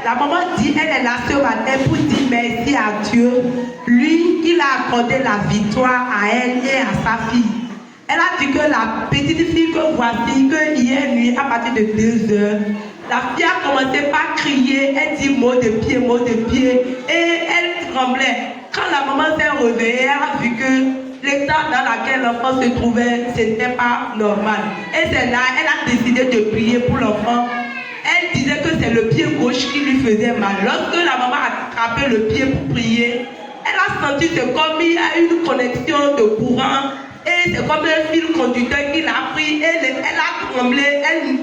La maman dit, elle est là ce matin pour dire merci à Dieu. Lui, il a accordé la victoire à elle et à sa fille. Elle a dit que la petite fille que voici, que hier nuit, à partir de 2 heures, la fille a commencé par crier, elle dit mot de pied, et elle tremblait. Quand la maman s'est réveillée, elle a vu que l'état dans lequel l'enfant se trouvait, ce n'était pas normal. Et c'est là, elle a décidé de prier pour l'enfant. Elle disait que c'est le pied gauche qui lui faisait mal. Lorsque la maman a attrapé le pied pour prier, elle a senti c'est comme il y a une connexion de courant. Et c'est comme un fil conducteur qui l'a pris. Elle a tremblé. Elle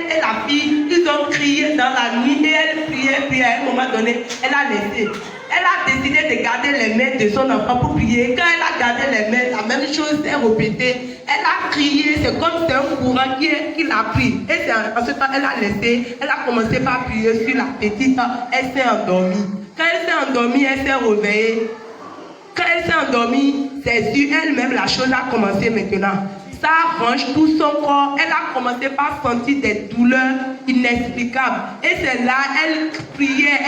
et la fille, ils ont crié dans la nuit. Et elle priait. À un moment donné, elle a laissé. Elle a décidé de garder les mains de son enfant pour prier. Quand elle a gardé les mains, la même chose s'est répétée. Elle a crié, c'est comme c'est un courant qui l'a pris. Et en ce temps, elle a laissé. Elle a commencé par prier sur la petite. Elle s'est endormie. Quand elle s'est endormie, elle s'est réveillée. Quand elle s'est endormie, c'est sur elle-même la chose a commencé maintenant. Ça arrange tout son corps. Elle a commencé par sentir des douleurs inexplicables. Et c'est là, elle criait,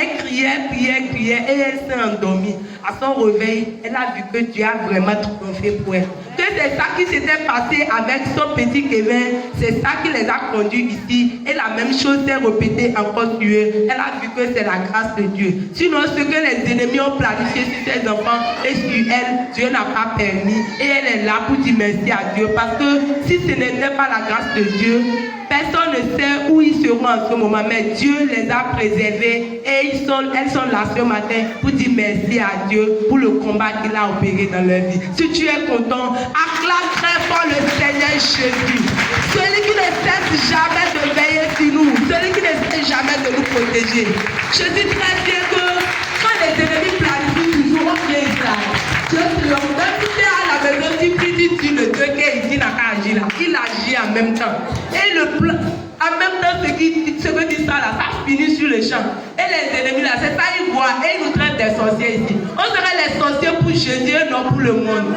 et elle s'est endormie. À son réveil, elle a vu que Dieu a vraiment triomphé pour elle. Que c'est ça qui s'était passé avec son petit Kevin, c'est ça qui les a conduits ici. Et la même chose s'est répétée encore sur eux. Elle a vu que c'est la grâce de Dieu. Sinon, ce que les ennemis ont planifié sur ses enfants et sur elle, Dieu n'a pas permis. Et elle est là pour dire merci à Dieu. Parce que si ce n'était pas la grâce de Dieu, personne ne sait où ils seront en ce moment. Mais Dieu les a préservés et elles sont là ce matin pour dire merci à Dieu pour le combat qu'il a opéré dans leur vie. Si tu es content, acclame très fort le Seigneur Jésus. Celui qui ne cesse jamais de veiller sur nous. Celui qui ne cesse jamais de nous protéger. Je dis très bien que quand les ennemis planifient toujours, on vient Israël. Dieu triomphe. Même si tu es à la maison, tu pries sur le Dieu qui est ici, n'a qu'à agir là. Il agit en même temps. Et le plan, en même temps, ce que dit ça là, ça finit sur le champ. Et les ennemis là, c'est ça, ils voient et ils nous traitent des sorciers ici. On serait les sorciers pour Jésus et non pour le monde.